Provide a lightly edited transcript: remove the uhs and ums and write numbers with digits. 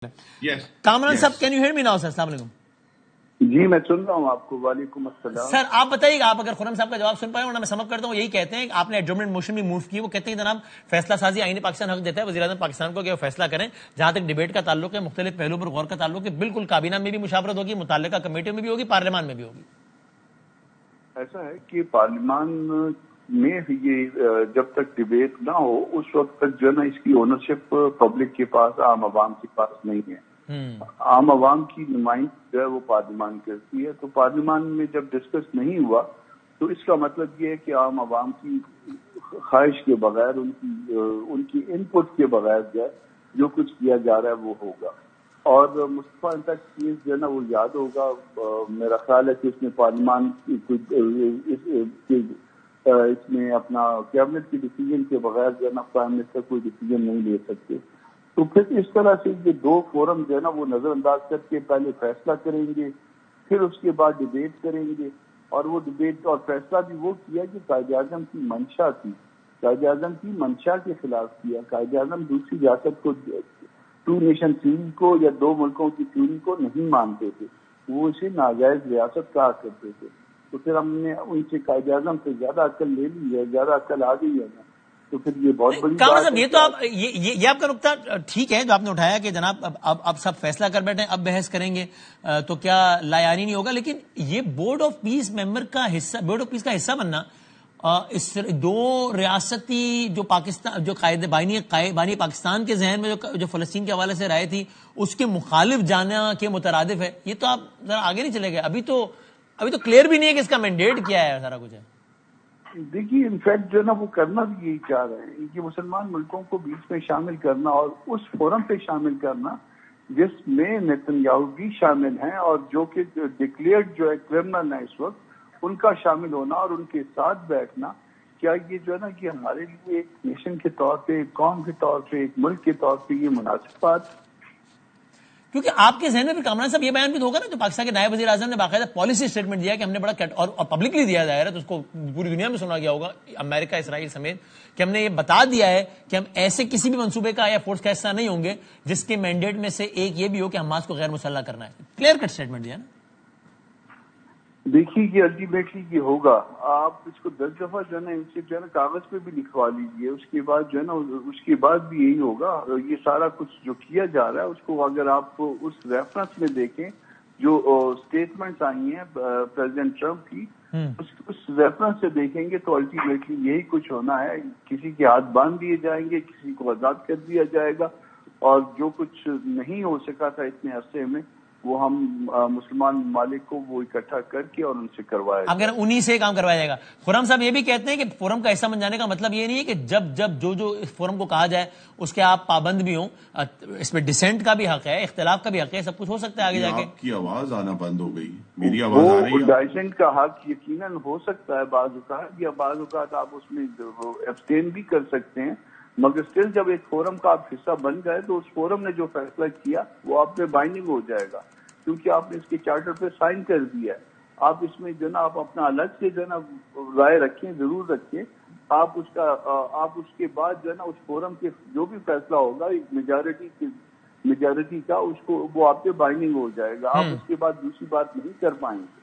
کامران صاحب can you hear me now sir? السلام علیکم. جی میں سن رہا ہوں آپ کو. وعلیکم السلام. سر آپ بتائیے گا، آپ اگر خرم صاحب کا جواب سن پائے، ورنہ میں سمجھ کرتا ہوں یہی کہتے ہیں کہ آپ نے ایڈجورنمنٹ موشن بھی موو کی. وہ کہتے ہیں جناب فیصلہ سازی آئین پاکستان حق دیتا ہے وزیر اعظم پاکستان کو کہ وہ فیصلہ کریں. جہاں تک ڈیبیٹ کا تعلق ہے، مختلف پہلوؤں پر غور کا تعلق ہے، بالکل کابینہ میں بھی مشاورت ہوگی، متعلقہ کمیٹیوں میں بھی ہوگی، پارلیمان میں بھی ہوگی. ایسا ہے کہ پارلیمان میں یہ جب تک ڈیبیٹ نہ ہو اس وقت تک جو ہے نا اس کی اونرشپ پبلک کے پاس، عام عوام کے پاس نہیں ہے. عام عوام کی نمائندگی جو ہے وہ پارلیمان کرتی ہے. تو پارلیمان میں جب ڈسکس نہیں ہوا تو اس کا مطلب یہ ہے کہ عام عوام کی خواہش کے بغیر، ان کی ان پٹ کے بغیر جو کچھ کیا جا رہا ہے وہ ہوگا. اور مصطفیٰ کیس جو ہے نا وہ یاد ہوگا. میرا خیال ہے کہ اس میں پارلیمان اس میں اپنا کیبنٹ کی ڈیسیجن کے بغیر جو ہے نا پرائم منسٹر کوئی ڈیسیجن نہیں لے سکتے. تو پھر اس طرح سے یہ دو فورم جو ہے نا وہ نظر انداز کر کے پہلے فیصلہ کریں گے، پھر اس کے بعد ڈیبیٹ کریں گے. اور وہ ڈیبیٹ اور فیصلہ بھی وہ کیا کہ قائد اعظم کی منشا تھی، قائد اعظم کی منشا کے خلاف کیا. قائد اعظم دوسری ریاست کو، ٹو نیشن تھیوری کو یا دو ملکوں کی تھیوری کو نہیں مانتے تھے، وہ اسے ناجائز ریاست کہا کرتے تھے. تو پھر ہم نے ان سے قائد اعظم سے زیادہ عقل لے لی ہے، زیادہ عقل آ گئی ہے نا. تو پھر یہ بہت بڑی کامران صاحب یہ تو آپ یہ آپ کا نقطہ ٹھیک ہے جو آپ نے اٹھایا کہ جناب اب سب فیصلہ کر بیٹھے، اب بحث کریں گے تو کیا لایانی نہیں ہوگا. لیکن یہ بورڈ آف پیس ممبر کا حصہ، بورڈ آف پیس کا حصہ بننا، اس دو ریاستی جو پاکستان، جو قائد بانی پاکستان کے ذہن میں جو فلسطین کے حوالے سے رائے تھی اس کے مخالف جانا کے مترادف ہے. یہ تو آپ ذرا آگے نہیں چلے گئے. ابھی تو کلیئر بھی نہیں ہے کہ اس کا مینڈیٹ کیا ہے. سارا کچھ ہے. دیکھیے انفیکٹ جو ہے نا وہ کرنا بھی یہی چاہ رہے ہیں کہ مسلمان ملکوں کو بیچ میں شامل کرنا اور اس فورم پہ شامل کرنا جس میں نیتن یاہو بھی شامل ہیں اور جو کہ ڈکلیئرڈ جو ہے کرمنل ہے اس وقت، ان کا شامل ہونا اور ان کے ساتھ بیٹھنا. کیا یہ جو ہے نا کہ ہمارے لیے ایک نیشن کے طور پہ، ایک قوم کے طور پہ، ایک ملک کے طور پہ یہ مناسب بات؟ کیونکہ آپ کے ذہن میں بھی کامران صاحب یہ بیان بھی ہوگا نا جو پاکستان کے نائب وزیر اعظم نے باقاعدہ پالیسی اسٹیٹمنٹ دیا کہ ہم نے بڑا اور پبلکلی دیا ظاہر ہے تو اس کو پوری دنیا میں سنا گیا ہوگا، امریکہ، اسرائیل سمیت، کہ ہم نے یہ بتا دیا ہے کہ ہم ایسے کسی بھی منصوبے کا یا فورس کا حصہ نہیں ہوں گے جس کے مینڈیٹ میں سے ایک یہ بھی ہو کہ حماس کو غیر مسلح کرنا ہے. کلیئر کٹ اسٹیٹمنٹ دیا نا. دیکھیے یہ الٹیمیٹلی یہ ہوگا. آپ اس کو 10 دفعہ جو ہے نا ان سے جو ہے نا کاغذ پہ بھی لکھوا لیجیے، اس کے بعد جو ہے نا اس کے بعد بھی یہی ہوگا. یہ سارا کچھ جو کیا جا رہا ہے اس کو اگر آپ اس ریفرنس میں دیکھیں جو اسٹیٹمنٹس آئی ہیں پریزیڈنٹ ٹرمپ کی، اس ریفرنس سے دیکھیں گے تو الٹیمیٹلی یہی کچھ ہونا ہے. کسی کے ہاتھ باندھ دیے جائیں گے، کسی کو آزاد کر دیا جائے گا، اور جو کچھ نہیں ہو سکا تھا اتنے عرصے میں وہ ہم مسلمان ممالک کو وہ اکٹھا کر کے اور ان سے کروایا جائے. اگر انہی سے کام کروایا جائے گا. خرم صاحب یہ بھی کہتے ہیں کہ فورم کا حصہ بن جانے کا مطلب یہ نہیں ہے کہ جب جو اس فورم کو کہا جائے اس کے آپ پابند بھی ہوں. اس میں ڈسینٹ کا بھی حق ہے، اختلاف کا بھی حق ہے، سب کچھ ہو سکتا ہے آگے جا کے. آپ کی آواز آنا بند ہو گئی، میری آواز آ رہی ہے؟ ڈائسنٹ کا حق یقیناً ہو سکتا ہے بعض اوقات، یا بعض اوقات آپ اس میں ایبسٹین بھی کر سکتے ہیں، مگر اسٹل جب ایک فورم کا آپ حصہ بن گئے تو اس فورم نے جو فیصلہ کیا وہ آپ پہ بائنڈنگ ہو جائے گا، کیونکہ آپ نے اس کے چارٹر پہ سائن کر دیا ہے. آپ اس میں جو ہے نا آپ اپنا الگ سے جو ہے نا رائے رکھیں، ضرور رکھیں. آپ اس کے بعد جو ہے نا اس فورم کے جو بھی فیصلہ ہوگا میجارٹی کا اس کو وہ آپ پہ بائنڈنگ ہو جائے گا. آپ اس کے بعد دوسری بات نہیں کر پائیں گے.